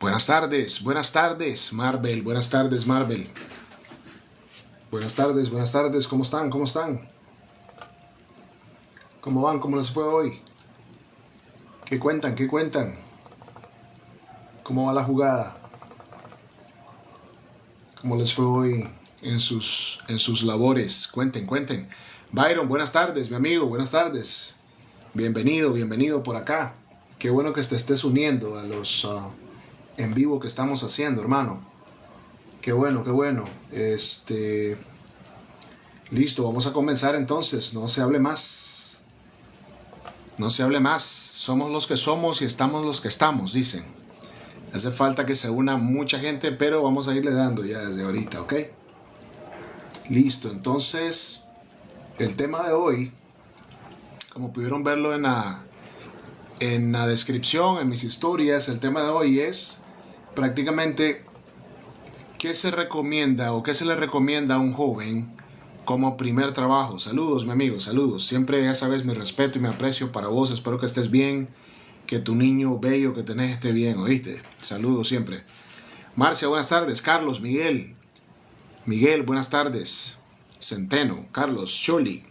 Buenas tardes, Marvel, buenas tardes, Marvel. Buenas tardes, ¿cómo están? ¿Cómo están? ¿Cómo van? ¿Cómo les fue hoy? ¿Qué cuentan? ¿Qué cuentan? ¿Cómo va la jugada? ¿Cómo les fue hoy en sus labores? Cuenten. Byron, buenas tardes, mi amigo, buenas tardes. Bienvenido por acá. Qué bueno que te estés uniendo a los en vivo que estamos haciendo, hermano. Qué bueno. Listo, vamos a comenzar entonces. No se hable más. Somos los que somos y estamos los que estamos, dicen. Hace falta que se una mucha gente, pero vamos a irle dando ya desde ahorita, ¿ok? Listo, entonces, el tema de hoy, como pudieron verlo en la descripción, en mis historias, el tema de hoy es prácticamente qué se recomienda o qué se le recomienda a un joven como primer trabajo. Saludos, mi amigo, saludos. Siempre, ya sabes, mi respeto y mi aprecio para vos. Espero que estés bien, que tu niño bello que tenés esté bien, ¿oíste? Saludos siempre. Marcia, buenas tardes. Carlos, Miguel, buenas tardes. Centeno, Carlos, Choli.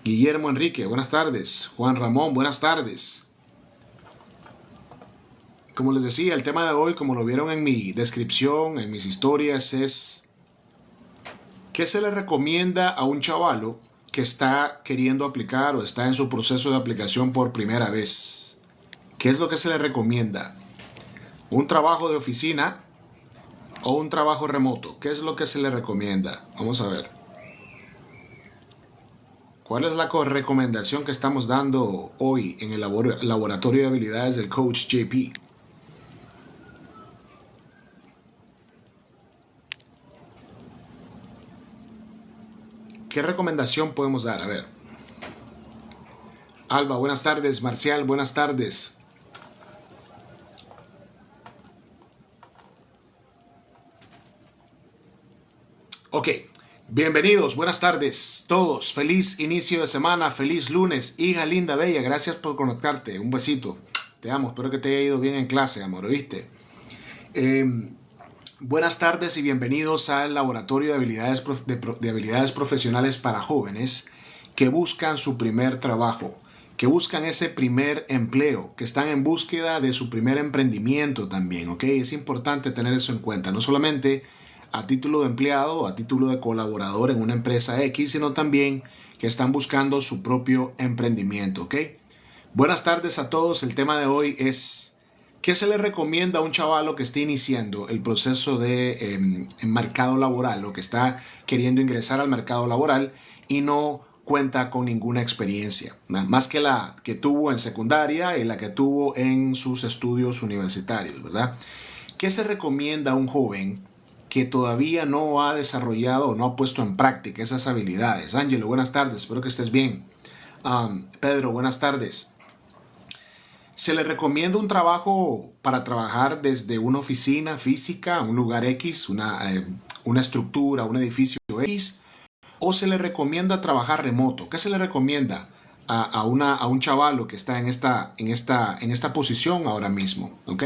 Guillermo Enrique, buenas tardes. Juan Ramón, buenas tardes. Como les decía, el tema de hoy, como lo vieron en mi descripción, en mis historias, es ¿qué se le recomienda a un chavalo que está queriendo aplicar o está en su proceso de aplicación por primera vez? ¿Qué es lo que se le recomienda? ¿Un trabajo de oficina o un trabajo remoto? ¿Qué es lo que se le recomienda? Vamos a ver. ¿Cuál es la recomendación que estamos dando hoy en el laboratorio de habilidades del coach JP? ¿Qué recomendación podemos dar? A ver. Alba, buenas tardes. Marcial, buenas tardes. Ok. Bienvenidos, buenas tardes todos. Feliz inicio de semana, feliz lunes. Hija linda, bella, gracias por conectarte. Un besito. Te amo, espero que te haya ido bien en clase, amor, ¿oíste? Buenas tardes y bienvenidos al laboratorio de habilidades profesionales para jóvenes que buscan su primer trabajo, que buscan ese primer empleo, que están en búsqueda de su primer emprendimiento también, ¿ok? Es importante tener eso en cuenta, no solamente a título de empleado o a título de colaborador en una empresa X, sino también que están buscando su propio emprendimiento, ¿ok? Buenas tardes a todos, el tema de hoy es ¿qué se le recomienda a un chavalo que esté iniciando el proceso de mercado laboral o que está queriendo ingresar al mercado laboral y no cuenta con ninguna experiencia? Más que la que tuvo en secundaria y la que tuvo en sus estudios universitarios, ¿verdad? ¿Qué se recomienda a un joven que todavía no ha desarrollado o no ha puesto en práctica esas habilidades? Ángelo, buenas tardes, espero que estés bien. Pedro, buenas tardes. Se le recomienda un trabajo para trabajar desde una oficina física, un lugar X, una estructura, un edificio X, o se le recomienda trabajar remoto. ¿Qué se le recomienda a un chavalo que está en esta posición ahora mismo? ¿Ok?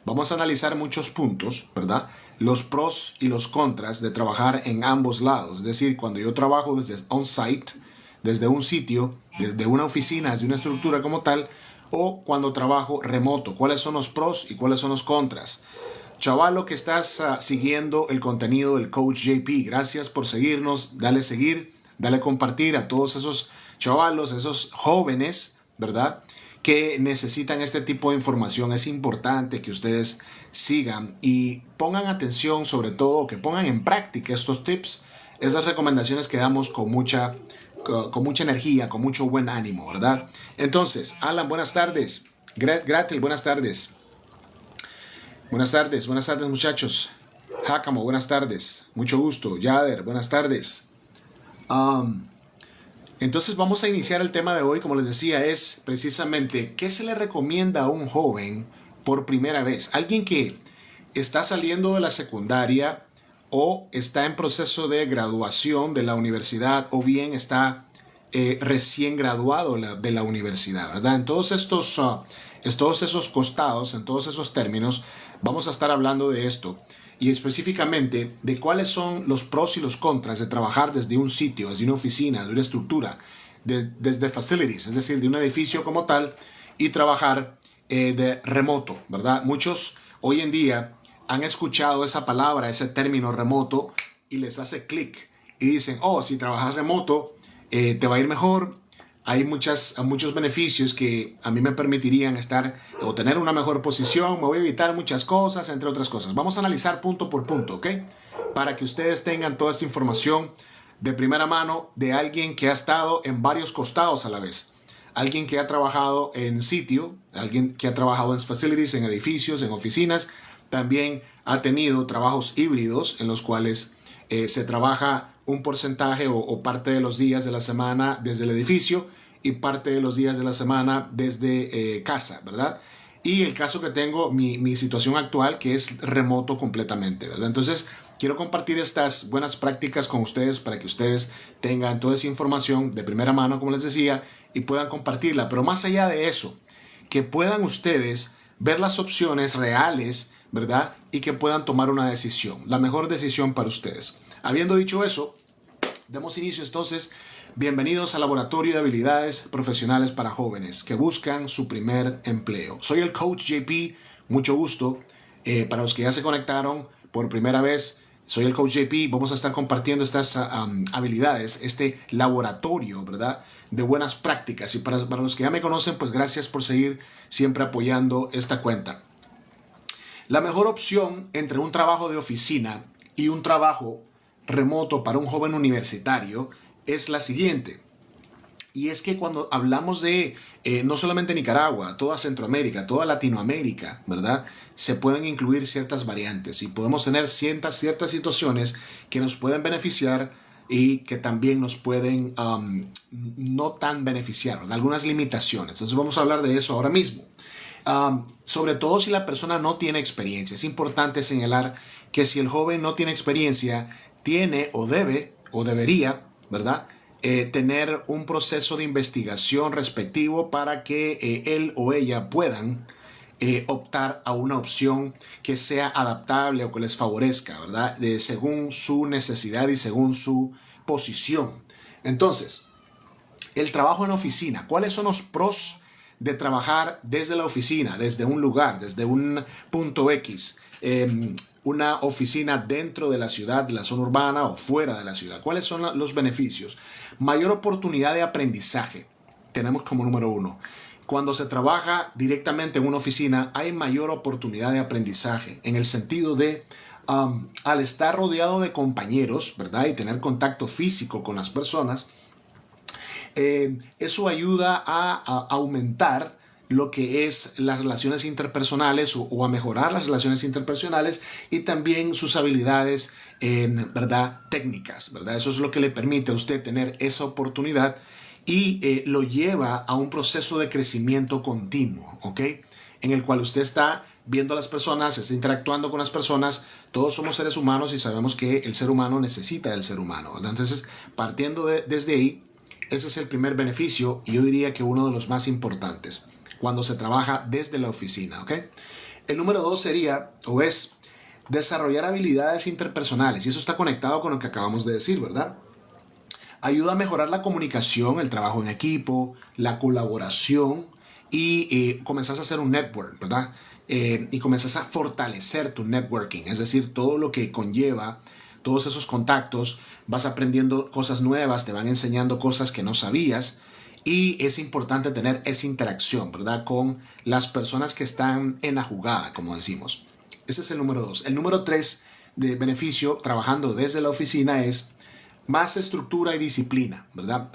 Vamos a analizar muchos puntos, ¿verdad? Los pros y los contras de trabajar en ambos lados. Es decir, cuando yo trabajo desde on-site, desde un sitio, desde una oficina, desde una estructura como tal, o cuando trabajo remoto, cuáles son los pros y cuáles son los contras. Chavalo que estás siguiendo el contenido del Coach JP, gracias por seguirnos, dale seguir, dale compartir a todos esos chavalos, esos jóvenes, ¿verdad? Que necesitan este tipo de información. Es importante que ustedes sigan y pongan atención, sobre todo que pongan en práctica estos tips, esas recomendaciones que damos con mucha energía, con mucho buen ánimo, ¿verdad? Entonces, Alan, buenas tardes. Gretel, buenas tardes. Buenas tardes muchachos. Hakamo, buenas tardes. Mucho gusto. Yader, buenas tardes. Entonces vamos a iniciar el tema de hoy, como les decía, es precisamente ¿qué se le recomienda a un joven por primera vez? Alguien que está saliendo de la secundaria o está en proceso de graduación de la universidad o bien está recién graduado de la universidad, ¿verdad? En todos esos costados, en todos esos términos, Vamos a estar hablando de esto y específicamente de cuáles son los pros y los contras de trabajar desde un sitio, desde una oficina, de una estructura, desde facilities, es decir, de un edificio como tal, y trabajar de remoto, ¿verdad? Muchos hoy en día han escuchado esa palabra, ese término remoto, y les hace clic y dicen, oh, si trabajas remoto, te va a ir mejor. Hay muchos beneficios que a mí me permitirían estar o tener una mejor posición, me voy a evitar muchas cosas, entre otras cosas. Vamos a analizar punto por punto, ¿ok? Para que ustedes tengan toda esta información de primera mano de alguien que ha estado en varios costados a la vez. Alguien que ha trabajado en sitio, alguien que ha trabajado en facilities, en edificios, en oficinas. También ha tenido trabajos híbridos en los cuales se trabaja un porcentaje o parte de los días de la semana desde el edificio y parte de los días de la semana desde casa, ¿verdad? Y el caso que tengo, mi situación actual, que es remoto completamente, ¿verdad? Entonces, quiero compartir estas buenas prácticas con ustedes para que ustedes tengan toda esa información de primera mano, como les decía, y puedan compartirla. Pero más allá de eso, que puedan ustedes ver las opciones reales, ¿verdad? Y que puedan tomar una decisión, la mejor decisión para ustedes. Habiendo dicho eso, demos inicio entonces. Bienvenidos al Laboratorio de Habilidades Profesionales para Jóvenes que buscan su primer empleo. Soy el Coach JP, mucho gusto. Para los que ya se conectaron por primera vez, soy el Coach JP. Vamos a estar compartiendo estas habilidades, este laboratorio, ¿verdad? De buenas prácticas. Y para los que ya me conocen, pues gracias por seguir siempre apoyando esta cuenta. La mejor opción entre un trabajo de oficina y un trabajo remoto para un joven universitario es la siguiente. Y es que cuando hablamos de no solamente Nicaragua, toda Centroamérica, toda Latinoamérica, ¿verdad? Se pueden incluir ciertas variantes y podemos tener ciertas situaciones que nos pueden beneficiar y que también nos pueden no tan beneficiar, ¿verdad? Algunas limitaciones. Entonces vamos a hablar de eso ahora mismo. Sobre todo si la persona no tiene experiencia. Es importante señalar que si el joven no tiene experiencia, tiene o debe o debería, ¿verdad? Tener un proceso de investigación respectivo para que él o ella puedan optar a una opción que sea adaptable o que les favorezca, ¿verdad? Según su necesidad y según su posición. Entonces, el trabajo en oficina. ¿Cuáles son los pros de trabajar desde la oficina, desde un lugar, desde un punto X? Una oficina dentro de la ciudad, de la zona urbana o fuera de la ciudad. ¿Cuáles son los beneficios? Mayor oportunidad de aprendizaje. Tenemos como número uno. Cuando se trabaja directamente en una oficina, hay mayor oportunidad de aprendizaje en el sentido de al estar rodeado de compañeros, ¿verdad? Y tener contacto físico con las personas, eso ayuda a aumentar lo que es las relaciones interpersonales o a mejorar las relaciones interpersonales y también sus habilidades, ¿verdad? Técnicas, ¿verdad? Eso es lo que le permite a usted tener esa oportunidad y lo lleva a un proceso de crecimiento continuo, ¿ok? En el cual usted está viendo a las personas, está interactuando con las personas. Todos somos seres humanos y sabemos que el ser humano necesita del ser humano, ¿verdad? Entonces, partiendo desde ahí, ese es el primer beneficio y yo diría que uno de los más importantes cuando se trabaja desde la oficina, ¿ok? El número 2 sería o es desarrollar habilidades interpersonales y eso está conectado con lo que acabamos de decir, ¿verdad? Ayuda a mejorar la comunicación, el trabajo en equipo, la colaboración y comenzás a hacer un network, ¿verdad? Y comenzás a fortalecer tu networking, es decir, todo lo que conlleva todos esos contactos, vas aprendiendo cosas nuevas, te van enseñando cosas que no sabías y es importante tener esa interacción, ¿verdad? Con las personas que están en la jugada, como decimos. Ese es el número 2. El número 3 de beneficio trabajando desde la oficina es más estructura y disciplina, ¿verdad?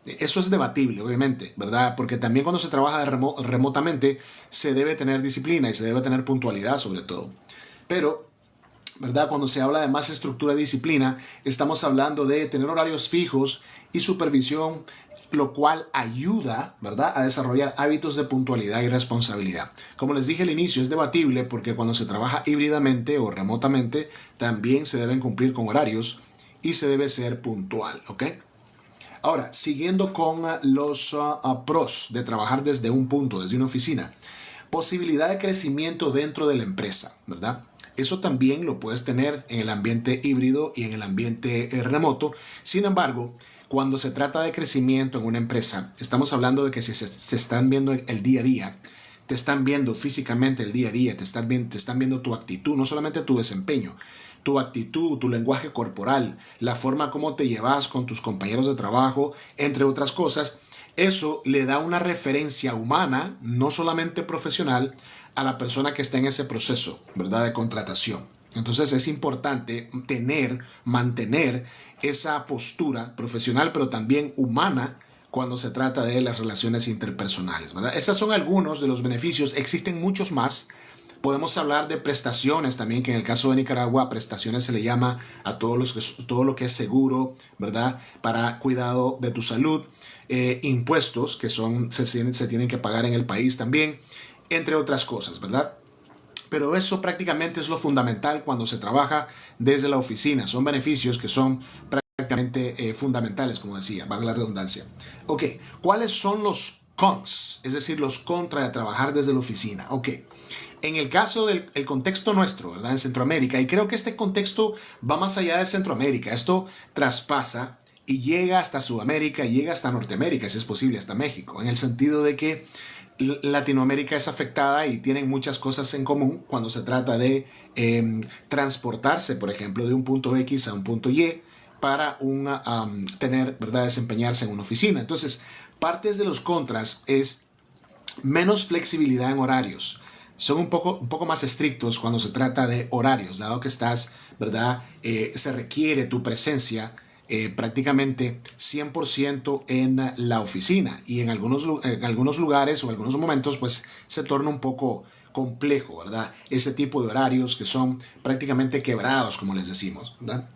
Eso es debatible, obviamente, ¿verdad? Porque también cuando se trabaja remotamente se debe tener disciplina y se debe tener puntualidad sobre todo. Pero, ¿verdad? Cuando se habla de más estructura y disciplina, estamos hablando de tener horarios fijos y supervisión, lo cual ayuda, ¿verdad?, a desarrollar hábitos de puntualidad y responsabilidad. Como les dije al inicio, es debatible porque cuando se trabaja híbridamente o remotamente, también se deben cumplir con horarios y se debe ser puntual, ¿ok? Ahora, siguiendo con los pros de trabajar desde un punto, desde una oficina. Posibilidad de crecimiento dentro de la empresa, ¿verdad? Eso también lo puedes tener en el ambiente híbrido y en el ambiente remoto. Sin embargo, cuando se trata de crecimiento en una empresa, estamos hablando de que si se están viendo el día a día, te están viendo físicamente el día a día, te están viendo tu actitud, no solamente tu desempeño, tu actitud, tu lenguaje corporal, la forma como te llevas con tus compañeros de trabajo, entre otras cosas. Eso le da una referencia humana, no solamente profesional, a la persona que está en ese proceso, ¿verdad?, de contratación. Entonces es importante mantener esa postura profesional, pero también humana cuando se trata de las relaciones interpersonales, ¿verdad? Estos son algunos de los beneficios. Existen muchos más. Podemos hablar de prestaciones también, que en el caso de Nicaragua, prestaciones se le llama a todo lo que es seguro, ¿verdad?, para cuidado de tu salud. Impuestos que se tienen que pagar en el país también, entre otras cosas, ¿verdad? Pero eso prácticamente es lo fundamental cuando se trabaja desde la oficina. Son beneficios que son prácticamente fundamentales, como decía, valga la redundancia. Ok, ¿cuáles son los cons? Es decir, los contra de trabajar desde la oficina. Ok, en el caso del contexto nuestro, ¿verdad?, en Centroamérica, y creo que este contexto va más allá de Centroamérica. Esto traspasa y llega hasta Sudamérica y llega hasta Norteamérica, si es posible, hasta México, en el sentido de que Latinoamérica es afectada y tienen muchas cosas en común cuando se trata de transportarse, por ejemplo, de un punto X a un punto Y para ¿verdad?, desempeñarse en una oficina. Entonces, partes de los contras es menos flexibilidad en horarios. Son un poco más estrictos cuando se trata de horarios, dado que estás, ¿verdad?, se requiere tu presencia prácticamente 100% en la oficina, y en algunos lugares o algunos momentos pues se torna un poco complejo, ¿verdad?, ese tipo de horarios que son prácticamente quebrados, como les decimos, ¿verdad?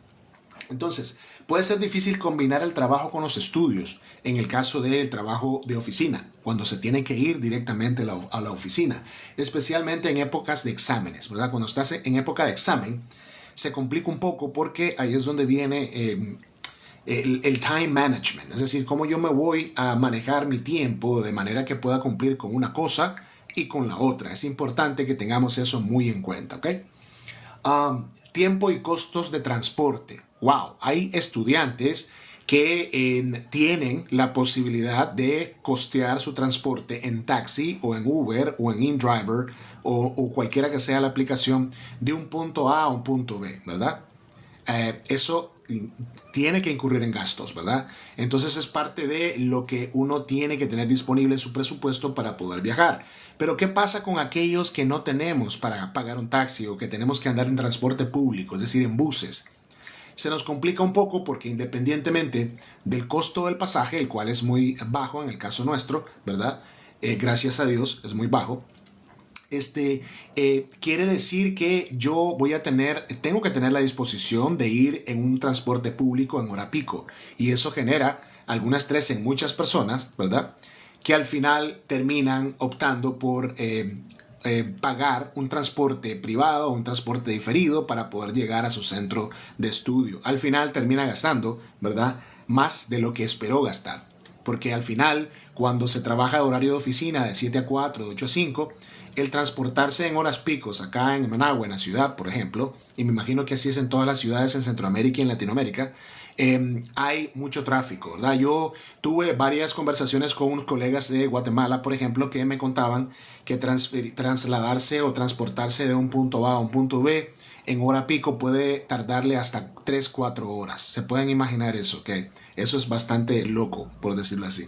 Entonces, puede ser difícil combinar el trabajo con los estudios en el caso del trabajo de oficina, cuando se tiene que ir directamente a la oficina, especialmente en épocas de exámenes, ¿verdad? Cuando estás en época de examen, se complica un poco porque ahí es donde viene el time management, es decir, cómo yo me voy a manejar mi tiempo de manera que pueda cumplir con una cosa y con la otra. Es importante que tengamos eso muy en cuenta, ¿ok? Tiempo y costos de transporte. Wow, hay estudiantes que tienen la posibilidad de costear su transporte en taxi o en Uber o en InDriver o cualquiera que sea la aplicación de un punto A a un punto B, ¿verdad? Eso tiene que incurrir en gastos, ¿verdad? Entonces es parte de lo que uno tiene que tener disponible en su presupuesto para poder viajar. Pero ¿qué pasa con aquellos que no tenemos para pagar un taxi o que tenemos que andar en transporte público, es decir, en buses? Se nos complica un poco porque independientemente del costo del pasaje, el cual es muy bajo en el caso nuestro, ¿verdad? Gracias a Dios es muy bajo. Quiere decir que yo tengo que tener la disposición de ir en un transporte público en hora pico, y eso genera algún estrés en muchas personas, ¿verdad?, que al final terminan optando por pagar un transporte privado o un transporte diferido para poder llegar a su centro de estudio. Al final termina gastando, ¿verdad?, más de lo que esperó gastar, porque al final, cuando se trabaja de horario de oficina de 7 a 4, de 8 a 5, el transportarse en horas picos acá en Managua, en la ciudad, por ejemplo, y me imagino que así es en todas las ciudades en Centroamérica y en Latinoamérica, hay mucho tráfico, ¿verdad? Yo tuve varias conversaciones con unos colegas de Guatemala, por ejemplo, que me contaban que trasladarse o transportarse de un punto A a un punto B en hora pico puede tardarle hasta 3-4 horas. Se pueden imaginar eso, ¿ok? Eso es bastante loco, por decirlo así.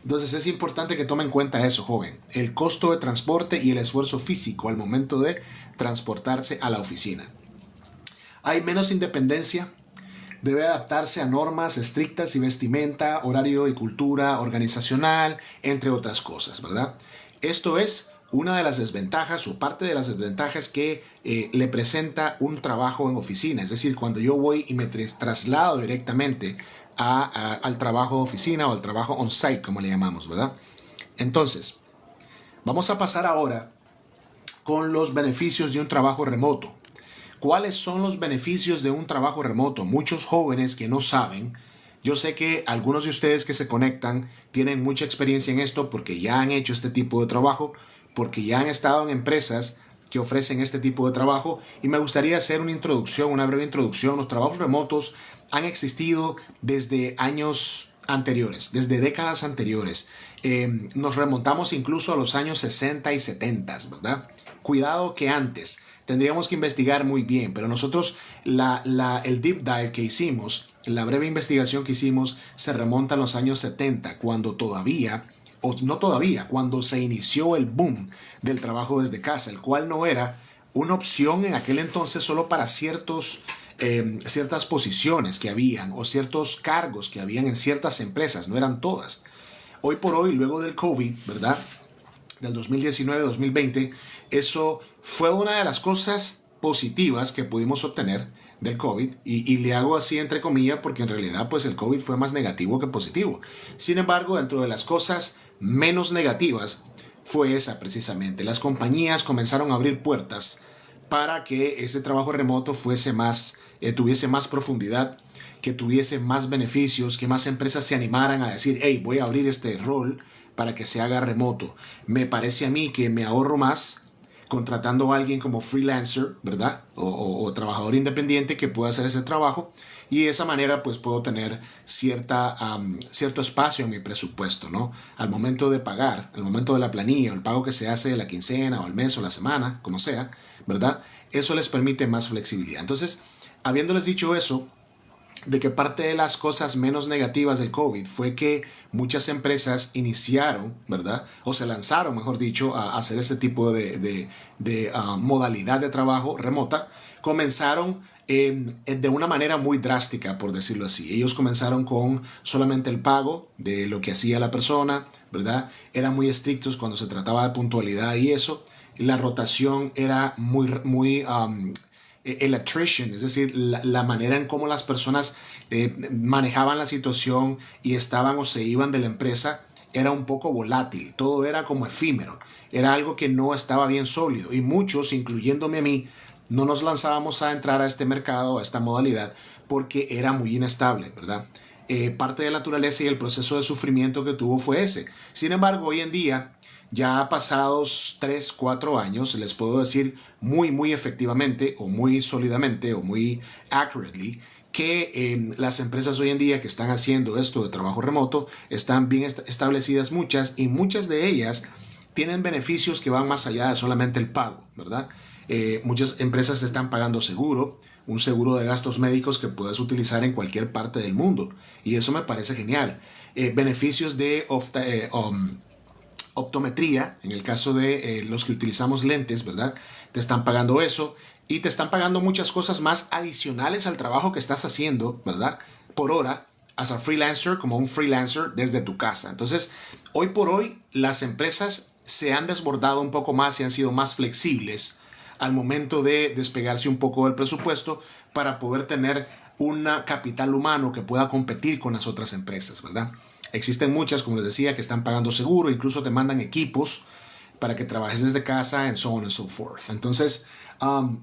Entonces es importante que tomen en cuenta eso, joven, el costo de transporte y el esfuerzo físico al momento de transportarse a la oficina. Hay menos independencia, debe adaptarse a normas estrictas y vestimenta, horario y cultura organizacional, entre otras cosas, ¿verdad? Esto es una de las desventajas o parte de las desventajas que le presenta un trabajo en oficina. Es decir, cuando yo voy y me traslado directamente al trabajo de oficina o al trabajo on-site, como le llamamos, ¿verdad? Entonces, vamos a pasar ahora con los beneficios de un trabajo remoto. ¿Cuáles son los beneficios de un trabajo remoto? Muchos jóvenes que no saben. Yo sé que algunos de ustedes que se conectan tienen mucha experiencia en esto porque ya han hecho este tipo de trabajo, porque ya han estado en empresas que ofrecen este tipo de trabajo y me gustaría hacer una introducción, una breve introducción. Los trabajos remotos han existido desde años anteriores, desde décadas anteriores. Nos remontamos incluso a los años 60 y 70, ¿verdad? Cuidado que antes. Tendríamos que investigar muy bien, pero nosotros el deep dive que hicimos, la breve investigación que hicimos, se remonta a los años 70, cuando todavía, o no todavía, cuando se inició el boom del trabajo desde casa, el cual no era una opción en aquel entonces solo para ciertas posiciones que habían o ciertos cargos que habían en ciertas empresas, no eran todas. Hoy por hoy, luego del COVID, ¿verdad? Del 2019-2020, eso fue una de las cosas positivas que pudimos obtener del COVID, y le hago así entre comillas porque en realidad pues el COVID fue más negativo que positivo. Sin embargo, dentro de las cosas menos negativas fue esa precisamente. Las compañías comenzaron a abrir puertas para que ese trabajo remoto fuese más, tuviese más profundidad, que tuviese más beneficios, que más empresas se animaran a decir, hey, voy a abrir este rol para que se haga remoto. Me parece a mí que me ahorro más contratando a alguien como freelancer, ¿verdad? O trabajador independiente que pueda hacer ese trabajo, y de esa manera pues puedo tener cierto espacio en mi presupuesto, ¿no? Al momento de pagar, al momento de la planilla, el pago que se hace de la quincena o el mes o la semana, como sea, ¿verdad? Eso les permite más flexibilidad. Entonces, habiéndoles dicho eso, de que parte de las cosas menos negativas del COVID fue que muchas empresas iniciaron, ¿verdad? O se lanzaron, mejor dicho, a hacer este tipo de modalidad de trabajo remota. Comenzaron de una manera muy drástica, por decirlo así. Ellos comenzaron con solamente el pago de lo que hacía la persona, ¿verdad? Eran muy estrictos cuando se trataba de puntualidad y eso. La rotación era el attrition, es decir, la manera en cómo las personas manejaban la situación y estaban o se iban de la empresa era un poco volátil, todo era como efímero, era algo que no estaba bien sólido, y muchos, incluyéndome a mí, no nos lanzábamos a entrar a este mercado, a esta modalidad, porque era muy inestable, ¿verdad? Parte de la naturaleza y el proceso de sufrimiento que tuvo fue ese. Sin embargo, hoy en día, ya pasados 3, 4 años, les puedo decir muy efectivamente o muy sólidamente o muy accurately que las empresas hoy en día que están haciendo esto de trabajo remoto están bien establecidas muchas, y muchas de ellas tienen beneficios que van más allá de solamente el pago, ¿verdad? Muchas empresas te están pagando seguro, un seguro de gastos médicos que puedes utilizar en cualquier parte del mundo, y eso me parece genial. Beneficios de optometría, en el caso de los que utilizamos lentes, ¿verdad? Te están pagando eso, y te están pagando muchas cosas más adicionales al trabajo que estás haciendo, ¿verdad? Por hora, as a freelancer, como un freelancer desde tu casa. Entonces, hoy por hoy, las empresas se han desbordado un poco más y han sido más flexibles al momento de despegarse un poco del presupuesto para poder tener un capital humano que pueda competir con las otras empresas, ¿verdad? Existen muchas, como les decía, que están pagando seguro, incluso te mandan equipos para que trabajes desde casa, and so on and so forth. Entonces,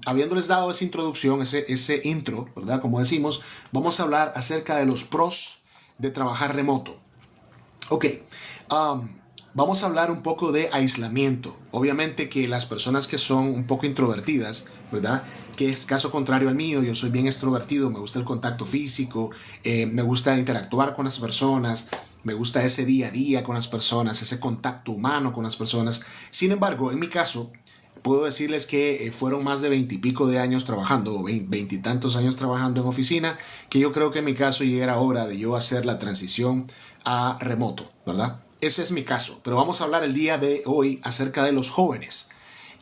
habiéndoles dado esa introducción, ese intro, ¿verdad? Como decimos, vamos a hablar acerca de los pros de trabajar remoto. Ok, vamos a hablar un poco de aislamiento. Obviamente que las personas que son un poco introvertidas, ¿verdad? Que es caso contrario al mío, yo soy bien extrovertido, me gusta el contacto físico, me gusta interactuar con las personas, me gusta ese día a día con las personas, ese contacto humano con las personas. Sin embargo, en mi caso, puedo decirles que fueron más de 20 y pico de años trabajando, o 20 y tantos años trabajando en oficina, que yo creo que en mi caso ya era hora de yo hacer la transición a remoto, ¿verdad? Ese es mi caso, pero vamos a hablar el día de hoy acerca de los jóvenes.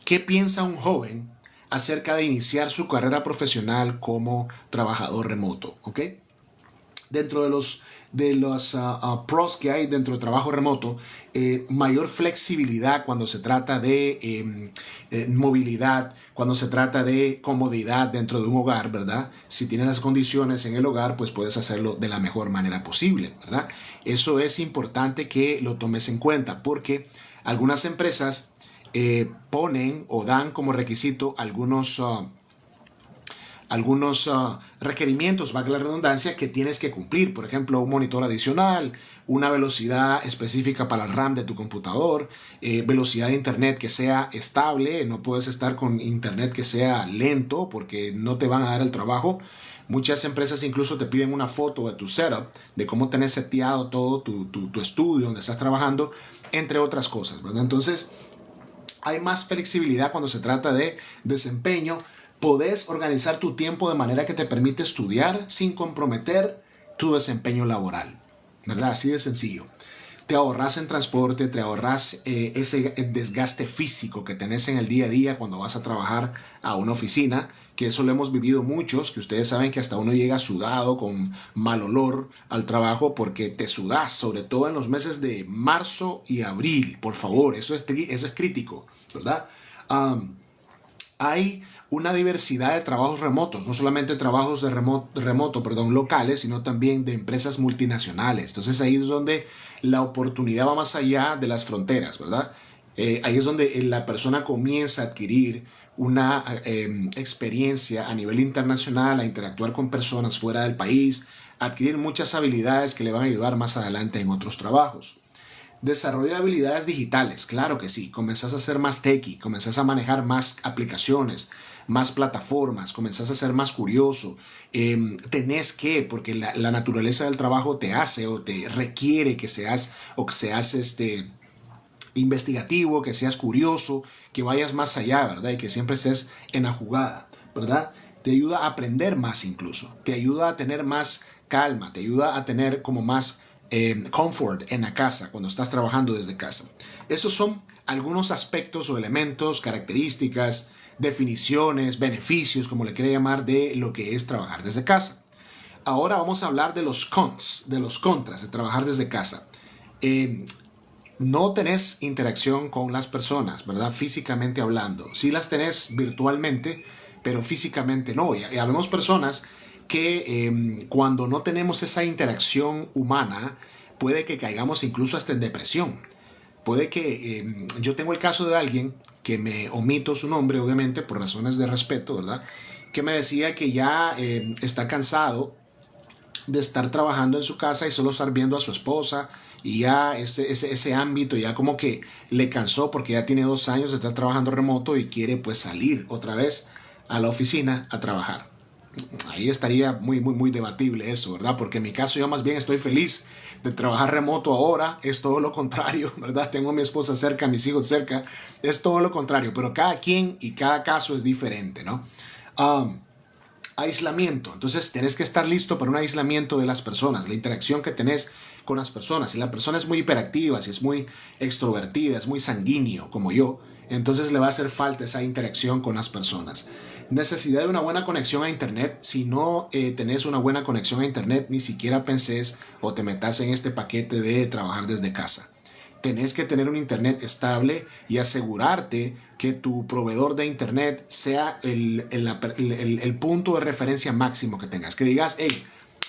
¿Qué piensa un joven acerca de iniciar su carrera profesional como trabajador remoto? ¿Ok? Dentro de los pros que hay dentro del trabajo remoto, mayor flexibilidad cuando se trata de movilidad, cuando se trata de comodidad dentro de un hogar, ¿verdad? Si tienes las condiciones en el hogar, pues puedes hacerlo de la mejor manera posible, ¿verdad? Eso es importante que lo tomes en cuenta, porque algunas empresas ponen o dan como requisito algunos algunos requerimientos, valga la redundancia, que tienes que cumplir. Por ejemplo, un monitor adicional, una velocidad específica para el RAM de tu computador, velocidad de internet que sea estable. No puedes estar con internet que sea lento porque no te van a dar el trabajo. Muchas empresas incluso te piden una foto de tu setup, de cómo tenés seteado todo tu estudio donde estás trabajando, entre otras cosas, ¿verdad? Entonces, hay más flexibilidad cuando se trata de desempeño. Podés organizar tu tiempo de manera que te permite estudiar sin comprometer tu desempeño laboral, ¿verdad? Así de sencillo. Te ahorras en transporte, te ahorras ese desgaste físico que tenés en el día a día cuando vas a trabajar a una oficina, que eso lo hemos vivido muchos, que ustedes saben que hasta uno llega sudado, con mal olor al trabajo, porque te sudás, sobre todo en los meses de marzo y abril. Por favor, eso es crítico, ¿verdad? Hay una diversidad de trabajos remotos, no solamente trabajos de remoto, locales, sino también de empresas multinacionales. Entonces ahí es donde la oportunidad va más allá de las fronteras, ¿verdad? Ahí es donde la persona comienza a adquirir una experiencia a nivel internacional, a interactuar con personas fuera del país, a adquirir muchas habilidades que le van a ayudar más adelante en otros trabajos. Desarrollo de habilidades digitales, claro que sí. Comenzás a ser más techie, comenzás a manejar más aplicaciones, más plataformas, comenzás a ser más curioso. Tenés que, porque la naturaleza del trabajo te hace o te requiere que seas investigativo, que seas curioso, que vayas más allá, ¿verdad? Y que siempre estés en la jugada, ¿verdad? Te ayuda a aprender más incluso, te ayuda a tener más calma, te ayuda a tener como más comfort en la casa cuando estás trabajando desde casa. Esos son algunos aspectos o elementos, características, definiciones, beneficios, como le quiera llamar, de lo que es trabajar desde casa. Ahora vamos a hablar de los cons, de los contras de trabajar desde casa. No tenés interacción con las personas, ¿verdad? Físicamente hablando. Sí las tenés virtualmente, pero físicamente no. Y habemos personas que cuando no tenemos esa interacción humana, puede que caigamos incluso hasta en depresión. Puede que yo tengo el caso de alguien que me omito su nombre, obviamente, por razones de respeto, ¿verdad? Que me decía que ya está cansado de estar trabajando en su casa y solo estar viendo a su esposa, y ya ese ámbito ya como que le cansó porque ya tiene 2 años de estar trabajando remoto y quiere pues salir otra vez a la oficina a trabajar. Ahí estaría muy debatible eso, ¿verdad? Porque en mi caso yo más bien estoy feliz de trabajar remoto ahora. Es todo lo contrario, ¿verdad? Tengo a mi esposa cerca, a mis hijos cerca. Es todo lo contrario, pero cada quien y cada caso es diferente, ¿no? Aislamiento. Entonces tenés que estar listo para un aislamiento de las personas, la interacción que tenés con las personas. Si la persona es muy hiperactiva, si es muy extrovertida, es muy sanguíneo como yo, entonces le va a hacer falta esa interacción con las personas. Necesidad de una buena conexión a internet. Si no tenés una buena conexión a internet, ni siquiera pensés o te metas en este paquete de trabajar desde casa. Tenés que tener un internet estable y asegurarte que tu proveedor de internet sea el punto de referencia máximo que tengas. Que digas, hey,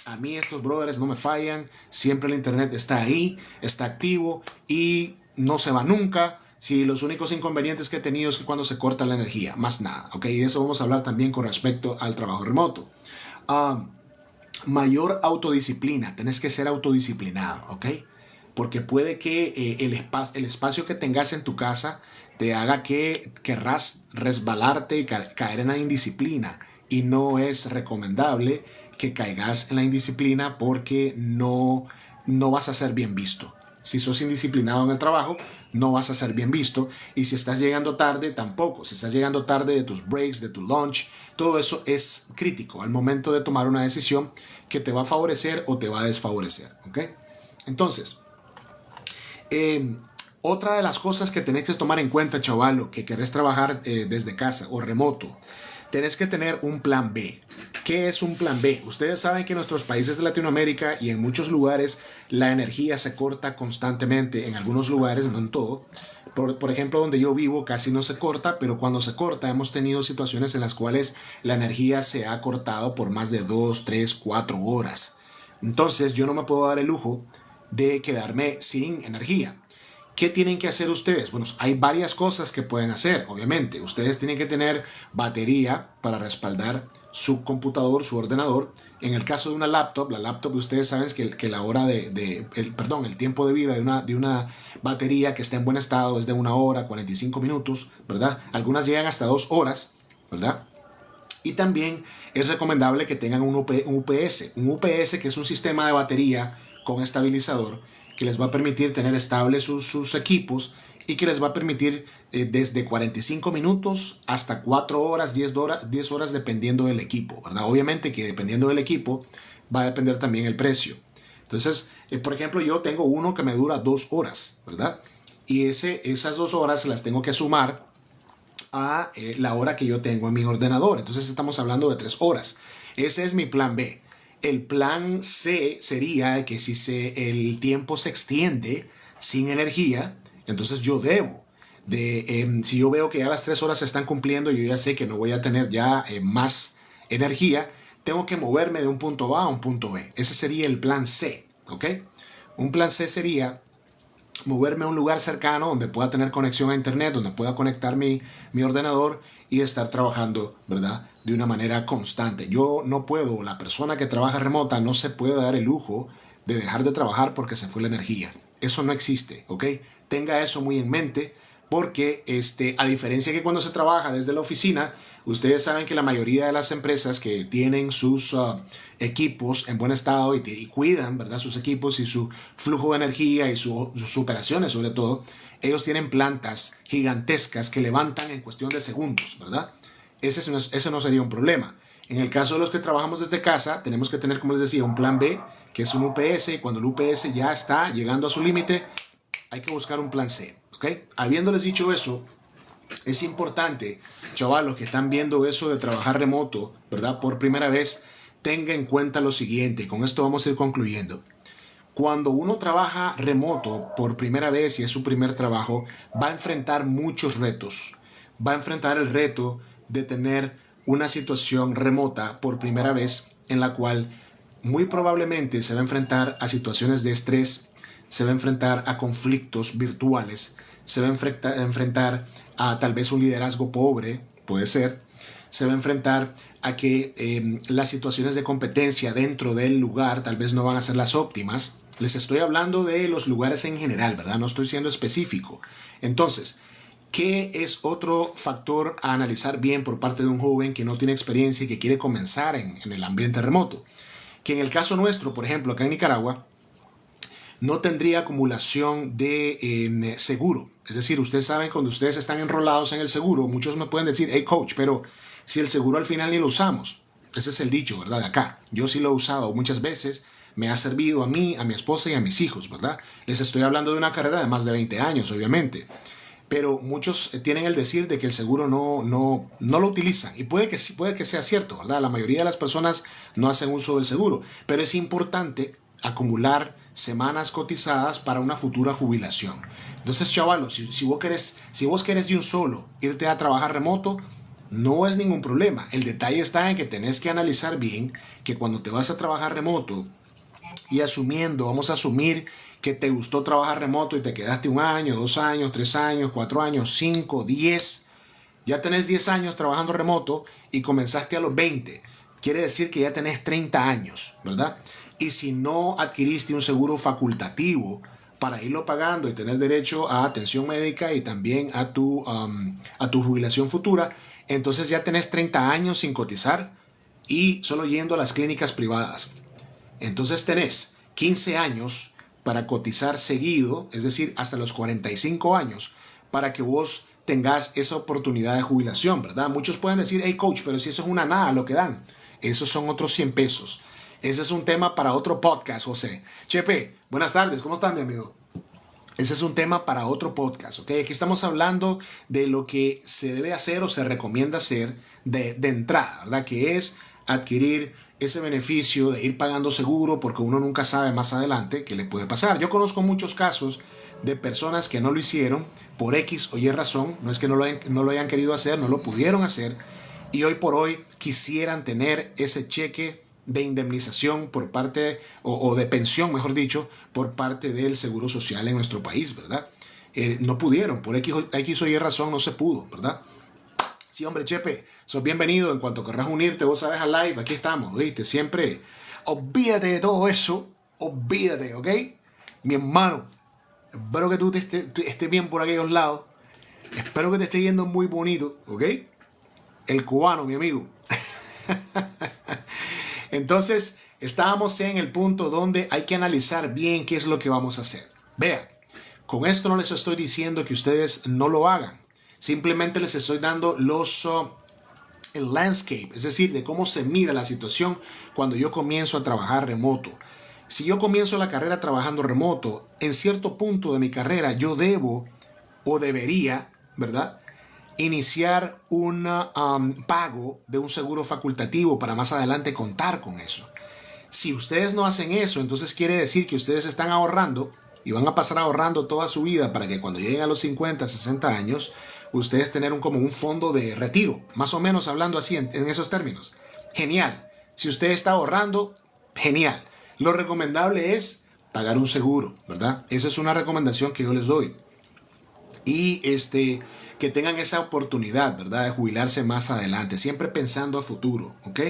a mí estos brothers no me fallan, siempre el internet está ahí, está activo y no se va nunca. Si los únicos inconvenientes que he tenido es que cuando se corta la energía, más nada, ¿ok? Y de eso vamos a hablar también con respecto al trabajo remoto. Mayor autodisciplina, tenés que ser autodisciplinado, ¿ok? Porque puede que el espacio que tengas en tu casa te haga que querrás resbalarte y caer en la indisciplina. Y no es recomendable que caigas en la indisciplina porque no vas a ser bien visto. Si sos indisciplinado en el trabajo, no vas a ser bien visto. Y si estás llegando tarde, tampoco. Si estás llegando tarde de tus breaks, de tu lunch, todo eso es crítico al momento de tomar una decisión que te va a favorecer o te va a desfavorecer, ¿ok? Entonces, otra de las cosas que tenés que tomar en cuenta, chavalo, que querés trabajar desde casa o remoto, tenés que tener un plan B. ¿Qué es un plan B? Ustedes saben que en nuestros países de Latinoamérica y en muchos lugares la energía se corta constantemente. En algunos lugares, no en todo. Por ejemplo, donde yo vivo casi no se corta, pero cuando se corta hemos tenido situaciones en las cuales la energía se ha cortado por más de 2, 3, 4 horas. Entonces yo no me puedo dar el lujo de quedarme sin energía. ¿Qué tienen que hacer ustedes? Bueno, hay varias cosas que pueden hacer, obviamente. Ustedes tienen que tener batería para respaldar su computador, su ordenador. En el caso de una laptop, la laptop ustedes saben que la hora el tiempo de vida de una batería que está en buen estado es de 1 hora, 45 minutos, ¿verdad? Algunas llegan hasta 2 horas, ¿verdad? Y también es recomendable que tengan un UPS. Un UPS que es un sistema de batería con estabilizador que les va a permitir tener estables sus equipos y que les va a permitir desde 45 minutos hasta 4 horas, 10 horas dependiendo del equipo, ¿verdad? Obviamente que dependiendo del equipo va a depender también el precio. Entonces, por ejemplo, yo tengo uno que me dura 2 horas, ¿verdad? Y esas 2 horas las tengo que sumar a la hora que yo tengo en mi ordenador. Entonces estamos hablando de 3 horas. Ese es mi plan B. El plan C sería que si el tiempo se extiende sin energía, entonces yo debo si yo veo que ya las 3 horas se están cumpliendo, yo ya sé que no voy a tener ya más energía, tengo que moverme de un punto A a un punto B. Ese sería el plan C, ¿ok? Un plan C sería moverme a un lugar cercano donde pueda tener conexión a internet, donde pueda conectar mi ordenador y estar trabajando, ¿verdad? De una manera constante. Yo no puedo, la persona que trabaja remota no se puede dar el lujo de dejar de trabajar porque se fue la energía. Eso no existe, ¿ok? Tenga eso muy en mente porque a diferencia que cuando se trabaja desde la oficina, ustedes saben que la mayoría de las empresas que tienen sus equipos en buen estado y cuidan, ¿verdad?, sus equipos y su flujo de energía y sus operaciones sobre todo, ellos tienen plantas gigantescas que levantan en cuestión de segundos, ¿verdad? Ese no sería un problema. En el caso de los que trabajamos desde casa, tenemos que tener, como les decía, un plan B, que es un UPS, y cuando el UPS ya está llegando a su límite, hay que buscar un plan C, ¿ok? Habiéndoles dicho eso, es importante, chavalos, que están viendo eso de trabajar remoto, ¿verdad?, por primera vez, tenga en cuenta lo siguiente, y con esto vamos a ir concluyendo. Cuando uno trabaja remoto por primera vez y es su primer trabajo, va a enfrentar muchos retos. Va a enfrentar el reto de tener una situación remota por primera vez en la cual muy probablemente se va a enfrentar a situaciones de estrés, se va a enfrentar a conflictos virtuales, se va a enfrentar a tal vez un liderazgo pobre, puede ser, se va a enfrentar a que las situaciones de competencia dentro del lugar tal vez no van a ser las óptimas. Les estoy hablando de los lugares en general, ¿verdad? No estoy siendo específico. Entonces, ¿qué es otro factor a analizar bien por parte de un joven que no tiene experiencia y que quiere comenzar en el ambiente remoto? Que en el caso nuestro, por ejemplo, acá en Nicaragua, no tendría acumulación de seguro. Es decir, ustedes saben, cuando ustedes están enrolados en el seguro, muchos me pueden decir, hey coach, pero si el seguro al final ni lo usamos. Ese es el dicho, ¿verdad? De acá. Yo sí lo he usado muchas veces. Me ha servido a mí, a mi esposa y a mis hijos, ¿verdad? Les estoy hablando de una carrera de más de 20 años, obviamente. Pero muchos tienen el decir de que el seguro no lo utilizan. Y puede que sea cierto, ¿verdad? La mayoría de las personas no hacen uso del seguro. Pero es importante acumular semanas cotizadas para una futura jubilación. Entonces, chavalos, si vos querés de un solo irte a trabajar remoto, no es ningún problema. El detalle está en que tenés que analizar bien que cuando te vas a trabajar remoto y vamos a asumir que te gustó trabajar remoto y te quedaste 1 año, 2 años, 3 años, 4 años, 5, 10, ya tenés 10 años trabajando remoto y comenzaste a los 20. Quiere decir que ya tenés 30 años, ¿verdad? Y si no adquiriste un seguro facultativo para irlo pagando y tener derecho a atención médica y también a tu jubilación futura, entonces ya tenés 30 años sin cotizar y solo yendo a las clínicas privadas. Entonces tenés 15 años para cotizar seguido, es decir, hasta los 45 años, para que vos tengas esa oportunidad de jubilación, ¿verdad? Muchos pueden decir, hey coach, pero si eso es una nada lo que dan. Esos son otros 100 pesos. Ese es un tema para otro podcast, José. Chepe, buenas tardes, ¿cómo están, mi amigo? Ese es un tema para otro podcast, ¿ok? Aquí estamos hablando de lo que se debe hacer o se recomienda hacer de entrada, ¿verdad? Que es adquirir ese beneficio de ir pagando seguro porque uno nunca sabe más adelante qué le puede pasar. Yo conozco muchos casos de personas que no lo hicieron por X o Y razón. No es que no lo hayan querido hacer, no lo pudieron hacer. Y hoy por hoy quisieran tener ese cheque de indemnización por parte, o de pensión, mejor dicho, por parte del Seguro Social en nuestro país, ¿verdad? No pudieron, por X o Y razón no se pudo, ¿verdad? Sí, hombre, Chepe, sos bienvenido. En cuanto querrás unirte, vos sabes, al live, aquí estamos, ¿viste? Siempre, olvídate de todo eso, olvídate, ¿ok? Mi hermano, espero que tú estés bien por aquellos lados. Espero que te esté yendo muy bonito, ¿ok? El cubano, mi amigo. Entonces, estábamos en el punto donde hay que analizar bien qué es lo que vamos a hacer. Vean, con esto no les estoy diciendo que ustedes no lo hagan. Simplemente les estoy dando el landscape, es decir, de cómo se mira la situación cuando yo comienzo a trabajar remoto. Si yo comienzo la carrera trabajando remoto, en cierto punto de mi carrera yo debo o debería, ¿verdad?, iniciar un pago de un seguro facultativo para más adelante contar con eso. Si ustedes no hacen eso, entonces quiere decir que ustedes están ahorrando y van a pasar ahorrando toda su vida para que cuando lleguen a los 50, 60 años, ustedes tener como un fondo de retiro, más o menos hablando así en esos términos. Genial. Si usted está ahorrando, genial. Lo recomendable es pagar un seguro, ¿verdad? Esa es una recomendación que yo les doy. Y que tengan esa oportunidad, ¿verdad?, de jubilarse más adelante, siempre pensando a futuro, ¿ok?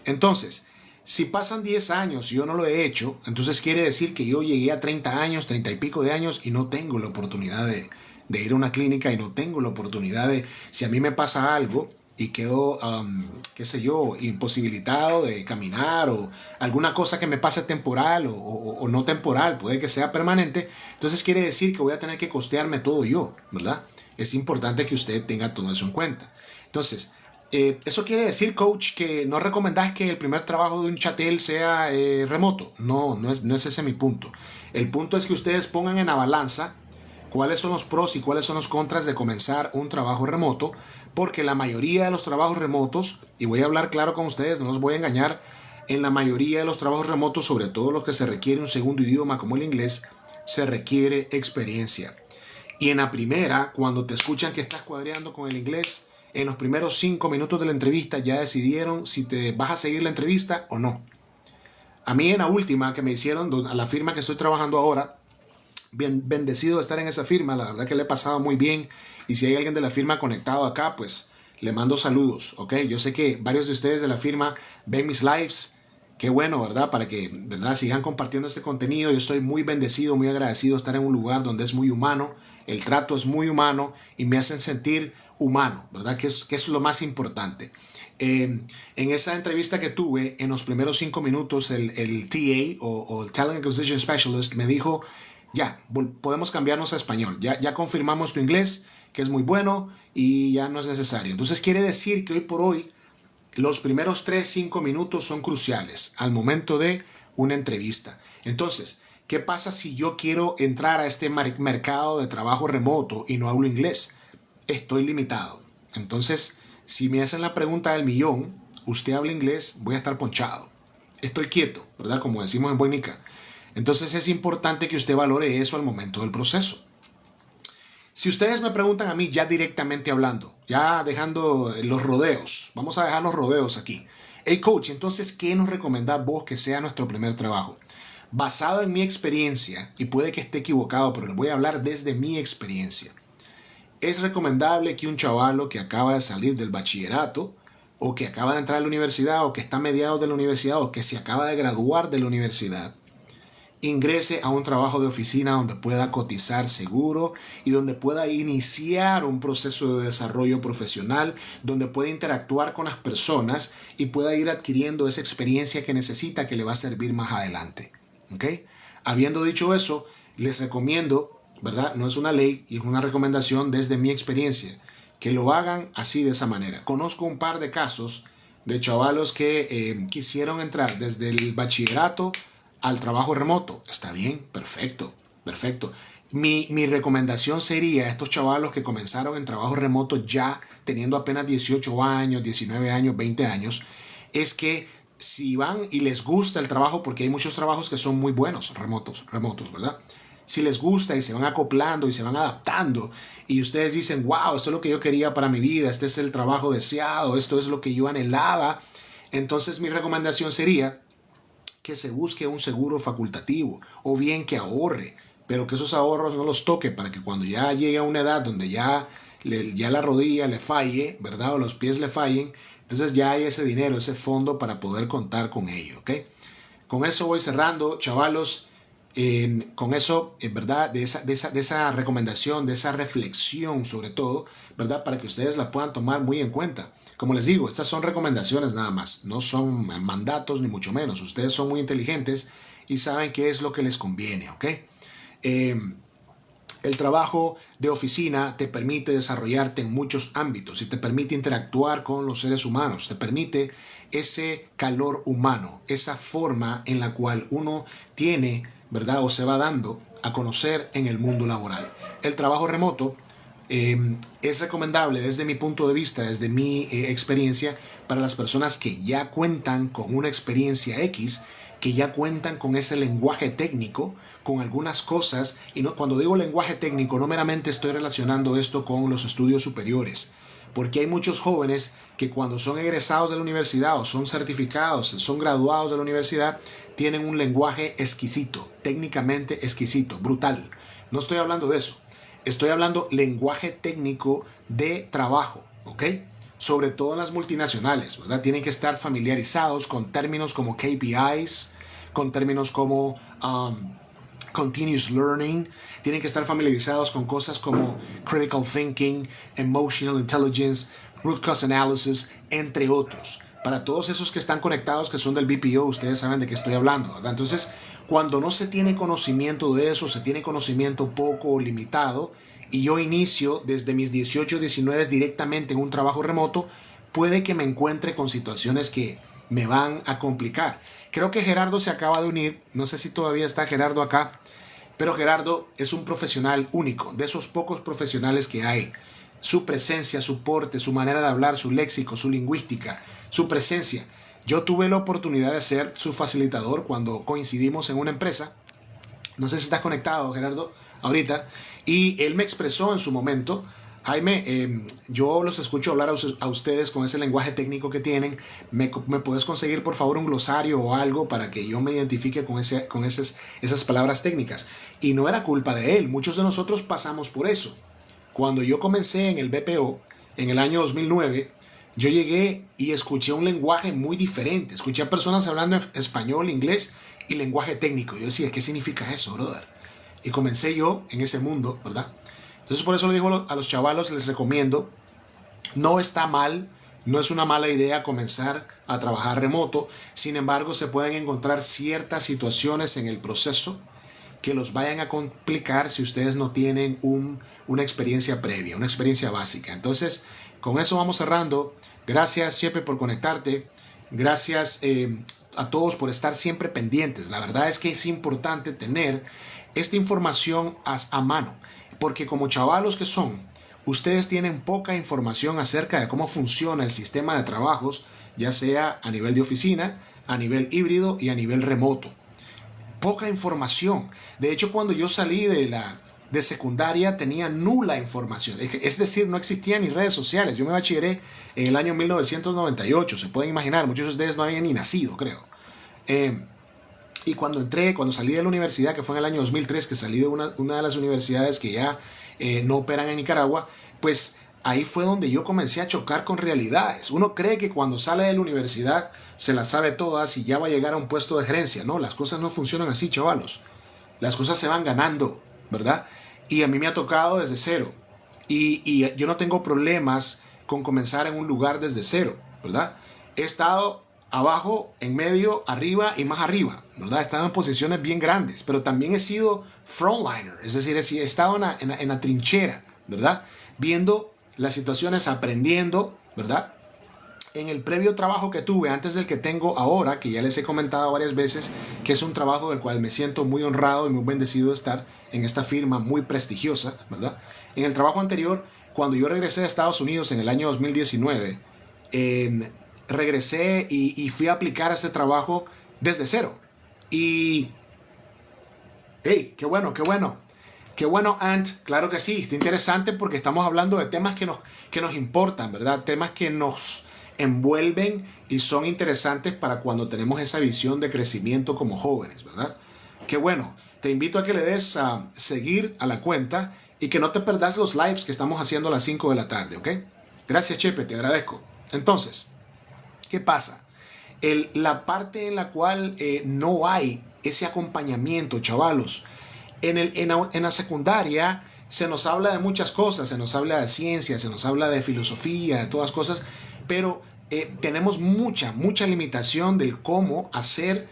Entonces, si pasan 10 años y yo no lo he hecho, entonces quiere decir que yo llegué a 30 años, 30 y pico de años y no tengo la oportunidad de ir a una clínica y no tengo la oportunidad de, si a mí me pasa algo y quedo, qué sé yo, imposibilitado de caminar o alguna cosa que me pase temporal o no temporal, puede que sea permanente, entonces quiere decir que voy a tener que costearme todo yo, ¿verdad? Es importante que usted tenga todo eso en cuenta. Entonces, ¿eso quiere decir, coach, que no recomendás que el primer trabajo de un chatel sea remoto? No es ese mi punto. El punto es que ustedes pongan en la balanza cuáles son los pros y cuáles son los contras de comenzar un trabajo remoto, porque la mayoría de los trabajos remotos, y voy a hablar claro con ustedes, no los voy a engañar, en la mayoría de los trabajos remotos, sobre todo los que se requiere un segundo idioma como el inglés, se requiere experiencia. Y en la primera, cuando te escuchan que estás cuadreando con el inglés, en los primeros 5 minutos de la entrevista ya decidieron si te vas a seguir la entrevista o no. A mí en la última que me hicieron, a la firma que estoy trabajando ahora, bien bendecido de estar en esa firma, la verdad que le he pasado muy bien. Y si hay alguien de la firma conectado acá, pues le mando saludos, ¿ok? Yo sé que varios de ustedes de la firma ven mis lives. Qué bueno, ¿verdad? Para que, ¿verdad?, sigan compartiendo este contenido. Yo estoy muy bendecido, muy agradecido de estar en un lugar donde es muy humano, el trato es muy humano y me hacen sentir humano, ¿verdad? Que es lo más importante. En esa entrevista que tuve, en los primeros 5 minutos, el TA o el Talent Acquisition Specialist me dijo, ya, podemos cambiarnos a español. Ya confirmamos tu inglés, que es muy bueno y ya no es necesario. Entonces quiere decir que hoy por hoy, los primeros 3-5 minutos son cruciales al momento de una entrevista. Entonces, ¿qué pasa si yo quiero entrar a este mercado de trabajo remoto y no hablo inglés? Estoy limitado. Entonces, si me hacen la pregunta del millón, ¿usted habla inglés? Voy a estar ponchado. Estoy quieto, ¿verdad? Como decimos en Boinica. Entonces es importante que usted valore eso al momento del proceso. Si ustedes me preguntan a mí ya directamente hablando, ya dejando los rodeos, vamos a dejar los rodeos aquí. Hey coach, entonces, ¿qué nos recomendás vos que sea nuestro primer trabajo? Basado en mi experiencia, y puede que esté equivocado, pero les voy a hablar desde mi experiencia. Es recomendable que un chavalo que acaba de salir del bachillerato, o que acaba de entrar a la universidad, o que está a mediados de la universidad, o que se acaba de graduar de la universidad, ingrese a un trabajo de oficina donde pueda cotizar seguro y donde pueda iniciar un proceso de desarrollo profesional, donde pueda interactuar con las personas y pueda ir adquiriendo esa experiencia que necesita, que le va a servir más adelante. ¿Ok? Habiendo dicho eso, les recomiendo, ¿verdad? No es una ley y es una recomendación desde mi experiencia, que lo hagan así, de esa manera. Conozco un par de casos de chavalos que quisieron entrar desde el bachillerato al trabajo remoto. Está bien, perfecto, perfecto. Mi recomendación sería a estos chavalos que comenzaron en trabajo remoto ya teniendo apenas 18 años, 19 años, 20 años, es que si van y les gusta el trabajo, porque hay muchos trabajos que son muy buenos, remotos, ¿verdad? Si les gusta y se van acoplando y se van adaptando y ustedes dicen, wow, esto es lo que yo quería para mi vida, este es el trabajo deseado, esto es lo que yo anhelaba, entonces mi recomendación sería que se busque un seguro facultativo o bien que ahorre, pero que esos ahorros no los toque para que cuando ya llegue a una edad donde ya ya la rodilla le falle, ¿verdad? O los pies le fallen, entonces ya hay ese dinero, ese fondo para poder contar con ello, ¿ok? Con eso voy cerrando, chavalos. Con eso, ¿verdad? De esa recomendación, de esa reflexión sobre todo, ¿verdad? Para que ustedes la puedan tomar muy en cuenta. Como les digo, estas son recomendaciones nada más, no son mandatos ni mucho menos. Ustedes son muy inteligentes y saben qué es lo que les conviene, ¿ok? El trabajo de oficina te permite desarrollarte en muchos ámbitos y te permite interactuar con los seres humanos, te permite ese calor humano, esa forma en la cual uno tiene, ¿verdad? O se va dando a conocer en el mundo laboral. El trabajo remoto es recomendable desde mi punto de vista, desde mi experiencia, para las personas que ya cuentan con una experiencia X, que ya cuentan con ese lenguaje técnico, con algunas cosas, y no, cuando digo lenguaje técnico no meramente estoy relacionando esto con los estudios superiores, porque hay muchos jóvenes que cuando son egresados de la universidad o son certificados, son graduados de la universidad, tienen un lenguaje exquisito, técnicamente exquisito, brutal. No estoy hablando de eso. Estoy hablando lenguaje técnico de trabajo, ¿ok? Sobre todo en las multinacionales, ¿verdad? Tienen que estar familiarizados con términos como KPIs, con términos como continuous learning. Tienen que estar familiarizados con cosas como critical thinking, emotional intelligence, root cause analysis, entre otros. Para todos esos que están conectados, que son del BPO, ustedes saben de qué estoy hablando, ¿verdad? Entonces, cuando no se tiene conocimiento de eso, se tiene conocimiento poco o limitado, y yo inicio desde mis 18, 19 directamente en un trabajo remoto, puede que me encuentre con situaciones que me van a complicar. Creo que Gerardo se acaba de unir, no sé si todavía está Gerardo acá, pero Gerardo es un profesional único, de esos pocos profesionales que hay. Su presencia, su porte, su manera de hablar, su léxico, su lingüística, su presencia. Yo tuve la oportunidad de ser su facilitador cuando coincidimos en una empresa. No sé si estás conectado, Gerardo, ahorita. Y él me expresó en su momento: Jaime, yo los escucho hablar a ustedes con ese lenguaje técnico que tienen. ¿Me puedes conseguir, por favor, un glosario o algo para que yo me identifique con esas palabras técnicas? Y no era culpa de él. Muchos de nosotros pasamos por eso. Cuando yo comencé en el BPO, en el año 2009, yo llegué y escuché un lenguaje muy diferente. Escuché a personas hablando español, inglés y lenguaje técnico. Yo decía, ¿qué significa eso, brother? Y comencé yo en ese mundo, ¿verdad? Entonces por eso le digo a los chavalos, les recomiendo, no está mal, no es una mala idea comenzar a trabajar remoto. Sin embargo, se pueden encontrar ciertas situaciones en el proceso que los vayan a complicar si ustedes no tienen una experiencia previa, una experiencia básica. Entonces, con eso vamos cerrando. Gracias, Chepe, por conectarte. Gracias a todos por estar siempre pendientes. La verdad es que es importante tener esta información a mano, porque como chavalos que son, ustedes tienen poca información acerca de cómo funciona el sistema de trabajos, ya sea a nivel de oficina, a nivel híbrido y a nivel remoto. Poca información. De hecho, cuando yo salí de secundaria tenía nula información. Es decir, no existían ni redes sociales. Yo me bachilleré en el año 1998. Se pueden imaginar, muchos de ustedes no habían ni nacido, creo. Y cuando salí de la universidad, que fue en el año 2003, que salí de una de las universidades que ya no operan en Nicaragua, pues ahí fue donde yo comencé a chocar con realidades. Uno cree que cuando sale de la universidad se las sabe todas y ya va a llegar a un puesto de gerencia. No, las cosas no funcionan así, chavalos. Las cosas se van ganando, ¿verdad? Y a mí me ha tocado desde cero. Y yo no tengo problemas con comenzar en un lugar desde cero, ¿verdad? He estado abajo, en medio, arriba y más arriba, ¿verdad? He estado en posiciones bien grandes, pero también he sido frontliner, es decir, he estado en la trinchera, ¿verdad? Viendo las situaciones, aprendiendo, ¿verdad? En el previo trabajo que tuve antes del que tengo ahora, que ya les he comentado varias veces, que es un trabajo del cual me siento muy honrado y muy bendecido de estar en esta firma muy prestigiosa, ¿verdad? En el trabajo anterior, cuando yo regresé a Estados Unidos en el año 2019, regresé y fui a aplicar ese trabajo desde cero. Y, hey, qué bueno, qué bueno. Qué bueno, Ant, claro que sí, está interesante porque estamos hablando de temas que nos importan, ¿verdad? Temas que nos envuelven y son interesantes para cuando tenemos esa visión de crecimiento como jóvenes, ¿verdad? Qué bueno, te invito a que le des a seguir a la cuenta Y que no te perdas los lives que estamos haciendo a las 5 de la tarde, ¿ok? Gracias, Chepe, te agradezco. Entonces, ¿qué pasa? La parte en la cual no hay ese acompañamiento, chavalos. En la secundaria se nos habla de muchas cosas, se nos habla de ciencia, se nos habla de filosofía, de todas cosas, pero tenemos mucha limitación del cómo hacer,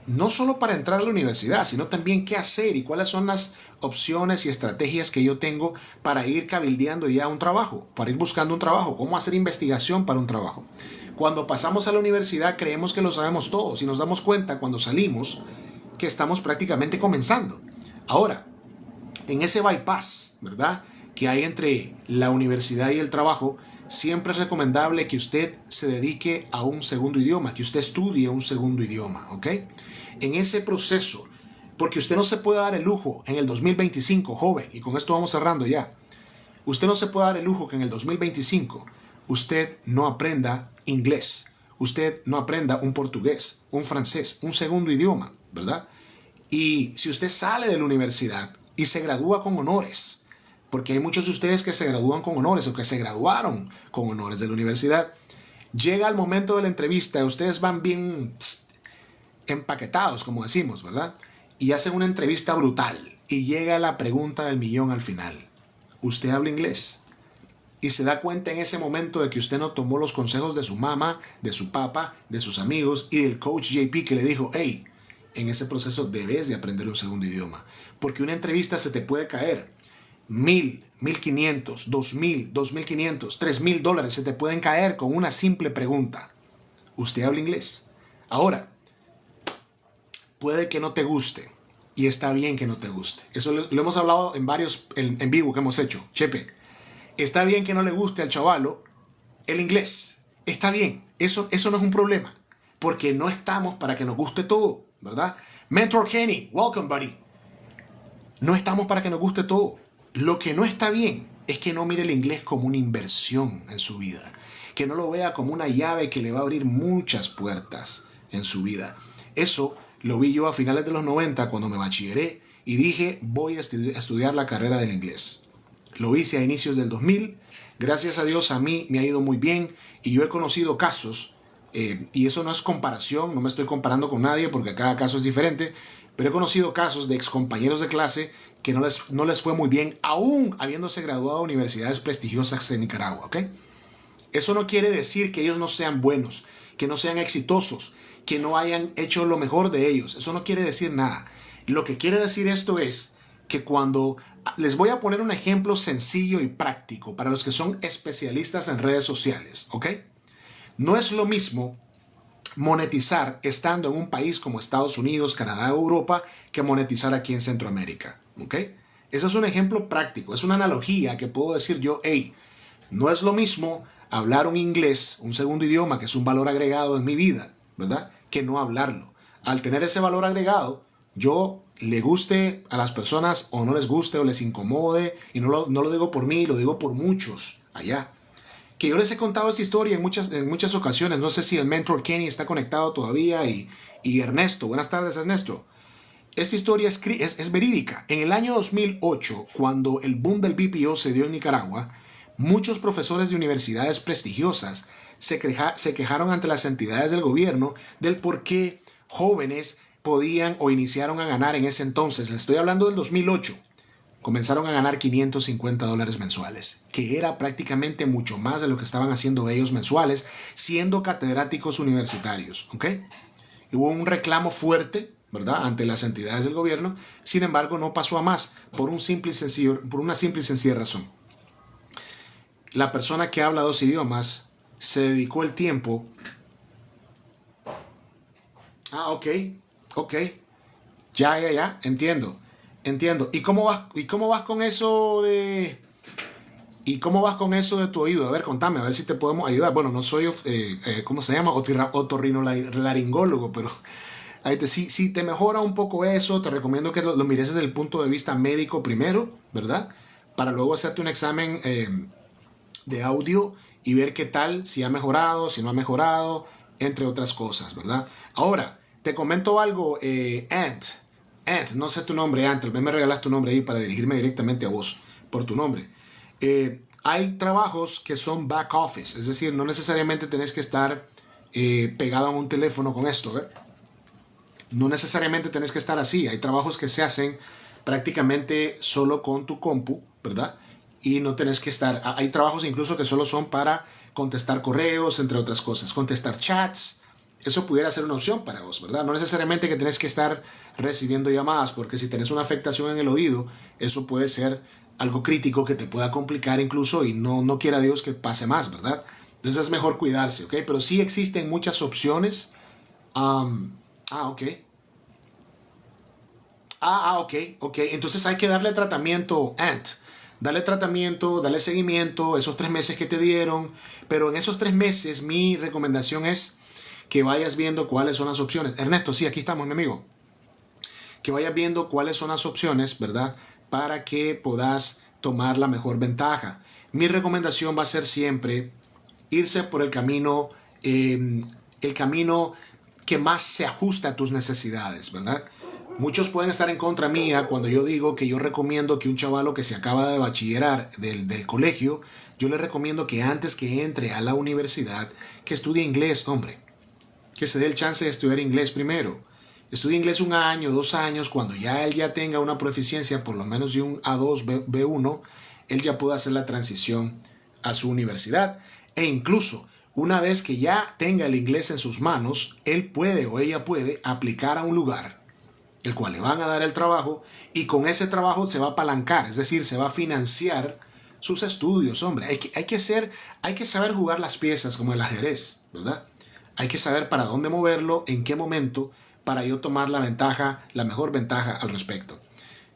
no solo para entrar a la universidad, sino también qué hacer y cuáles son las opciones y estrategias que yo tengo para ir cabildeando ya un trabajo, para ir buscando un trabajo, cómo hacer investigación para un trabajo. Cuando pasamos a la universidad creemos que lo sabemos todo y nos damos cuenta cuando salimos que estamos prácticamente comenzando. Ahora, en ese bypass, ¿verdad?, que hay entre la universidad y el trabajo, siempre es recomendable que usted se dedique a un segundo idioma, que usted estudie un segundo idioma, ¿ok? En ese proceso, porque usted no se puede dar el lujo en el 2025, joven, y con esto vamos cerrando ya, usted no se puede dar el lujo que en el 2025 usted no aprenda inglés, usted no aprenda un portugués, un francés, un segundo idioma, ¿verdad? Y si usted sale de la universidad y se gradúa con honores, porque hay muchos de ustedes que se gradúan con honores o que se graduaron con honores de la universidad, llega el momento de la entrevista y ustedes van bien empaquetados, como decimos, ¿verdad? Y hacen una entrevista brutal y llega la pregunta del millón al final. ¿Usted habla inglés? Y se da cuenta en ese momento de que usted no tomó los consejos de su mamá, de su papá, de sus amigos y del coach JP que le dijo, hey, en ese proceso debes de aprender un segundo idioma. Porque una entrevista se te puede caer. $1,000, $1,500, $2,000, $2,500, $3,000 se te pueden caer con una simple pregunta. ¿Usted habla inglés? Ahora, puede que no te guste. Y está bien que no te guste. Eso lo hemos hablado en varios en vivo que hemos hecho. Chepe, está bien que no le guste al chavalo el inglés. Está bien. Eso no es un problema. Porque no estamos para que nos guste todo, ¿verdad? Mentor Kenny, welcome, buddy. No estamos para que nos guste todo. Lo que no está bien es que no mire el inglés como una inversión en su vida. Que no lo vea como una llave que le va a abrir muchas puertas en su vida. Eso lo vi yo a finales de los 90 cuando me bachilleré y dije voy a estudiar la carrera del inglés. Lo hice a inicios del 2000. Gracias a Dios a mí me ha ido muy bien y yo he conocido casos, y eso no es comparación, no me estoy comparando con nadie porque cada caso es diferente, pero he conocido casos de excompañeros de clase que no les fue muy bien, aún habiéndose graduado de universidades prestigiosas en Nicaragua, ¿ok? Eso no quiere decir que ellos no sean buenos, que no sean exitosos, que no hayan hecho lo mejor de ellos. Eso no quiere decir nada. Lo que quiere decir esto es que cuando... Les voy a poner un ejemplo sencillo y práctico para los que son especialistas en redes sociales, ¿ok? No es lo mismo monetizar estando en un país como Estados Unidos, Canadá o Europa que monetizar aquí en Centroamérica, ¿ok? Ese es un ejemplo práctico, es una analogía que puedo decir yo, hey, no es lo mismo hablar un inglés, un segundo idioma, que es un valor agregado en mi vida, ¿verdad?, que no hablarlo. Al tener ese valor agregado, yo le guste a las personas o no les guste o les incomode, y no lo digo por mí, lo digo por muchos allá, que yo les he contado esta historia en muchas ocasiones. No sé si el mentor Kenny está conectado todavía y Ernesto. Buenas tardes, Ernesto. Esta historia es verídica. En el año 2008, cuando el boom del BPO se dio en Nicaragua, muchos profesores de universidades prestigiosas se quejaron ante las entidades del gobierno del por qué jóvenes podían o iniciaron a ganar en ese entonces. Les estoy hablando del 2008. Comenzaron a ganar $550 mensuales, que era prácticamente mucho más de lo que estaban haciendo ellos mensuales, siendo catedráticos universitarios, ¿ok? Hubo un reclamo fuerte, ¿verdad?, ante las entidades del gobierno. Sin embargo, no pasó a más por una simple y sencilla razón. La persona que habla 2 idiomas se dedicó el tiempo... ok, ya, entiendo. ¿Y cómo vas con eso de... ¿Y cómo vas con eso de tu oído? A ver, contame, a ver si te podemos ayudar. Bueno, no soy, ¿cómo se llama? Otorrinolaringólogo, pero si te mejora un poco eso, te recomiendo que lo mires desde el punto de vista médico primero, ¿verdad? Para luego hacerte un examen de audio y ver qué tal, si ha mejorado, si no ha mejorado, entre otras cosas, ¿verdad? Ahora, te comento algo, Ant. Ant, no sé tu nombre, Ant, tal vez me regalas tu nombre ahí para dirigirme directamente a vos por tu nombre. Hay trabajos que son back office, es decir, no necesariamente tenés que estar pegado a un teléfono con esto, ¿eh? No necesariamente tenés que estar así. Hay trabajos que se hacen prácticamente solo con tu compu, ¿verdad? Y no tenés que estar... Hay trabajos incluso que solo son para contestar correos, entre otras cosas, contestar chats. Eso pudiera ser una opción para vos, ¿verdad? No necesariamente que tenés que estar recibiendo llamadas, porque si tenés una afectación en el oído, eso puede ser algo crítico que te pueda complicar incluso y no quiera Dios que pase más, ¿verdad? Entonces es mejor cuidarse, ¿ok? Pero sí existen muchas opciones. Ok. Ok. Entonces hay que darle tratamiento, Ant. Dale tratamiento, dale seguimiento, esos 3 meses que te dieron. Pero en esos 3 meses mi recomendación es que vayas viendo cuáles son las opciones. Ernesto, sí, aquí estamos, mi amigo. Que vayas viendo cuáles son las opciones, ¿verdad? Para que puedas tomar la mejor ventaja. Mi recomendación va a ser siempre irse por el camino que más se ajusta a tus necesidades, ¿verdad? Muchos pueden estar en contra mía cuando yo digo que yo recomiendo que un chavalo que se acaba de bachillerar del colegio, yo le recomiendo que antes que entre a la universidad, que estudie inglés, hombre. Que se dé el chance de estudiar inglés primero. Estudie inglés 1 año, 2 años, cuando ya él ya tenga una proficiencia por lo menos de un A2, B1, él ya puede hacer la transición a su universidad. E incluso, una vez que ya tenga el inglés en sus manos, él puede o ella puede aplicar a un lugar el cual le van a dar el trabajo y con ese trabajo se va a apalancar, es decir, se va a financiar sus estudios, hombre. Hay que saber jugar las piezas como el ajedrez, ¿verdad? Hay que saber para dónde moverlo, en qué momento, para yo tomar la ventaja, la mejor ventaja al respecto.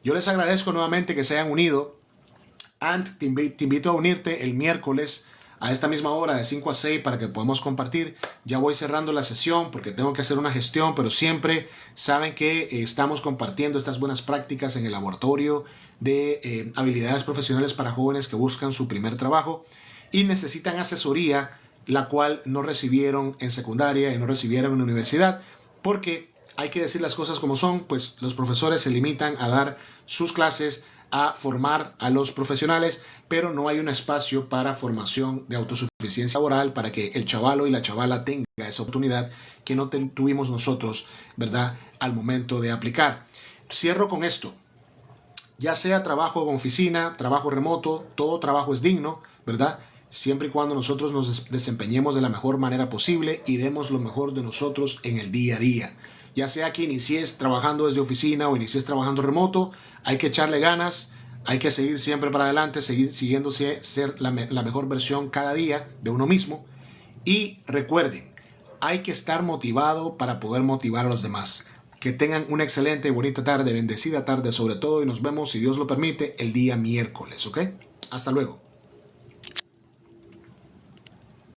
Yo les agradezco nuevamente que se hayan unido. Ant, te invito a unirte el miércoles a esta misma hora de 5 a 6 para que podamos compartir. Ya voy cerrando la sesión porque tengo que hacer una gestión, pero siempre saben que estamos compartiendo estas buenas prácticas en el laboratorio de habilidades profesionales para jóvenes que buscan su primer trabajo y necesitan asesoría, la cual no recibieron en secundaria y no recibieron en la universidad, porque hay que decir las cosas como son, pues los profesores se limitan a dar sus clases, a formar a los profesionales, pero no hay un espacio para formación de autosuficiencia laboral para que el chavalo y la chavala tenga esa oportunidad que no tuvimos nosotros, ¿verdad?, al momento de aplicar. Cierro con esto. Ya sea trabajo en oficina, trabajo remoto, todo trabajo es digno, ¿verdad?, siempre y cuando nosotros nos desempeñemos de la mejor manera posible y demos lo mejor de nosotros en el día a día. Ya sea que inicies trabajando desde oficina o inicies trabajando remoto, hay que echarle ganas, hay que seguir siempre para adelante, seguir siguiéndose ser la mejor versión cada día de uno mismo. Y recuerden, hay que estar motivado para poder motivar a los demás. Que tengan una excelente y bonita tarde, bendecida tarde sobre todo, y nos vemos, si Dios lo permite, el día miércoles, ¿ok? Hasta luego.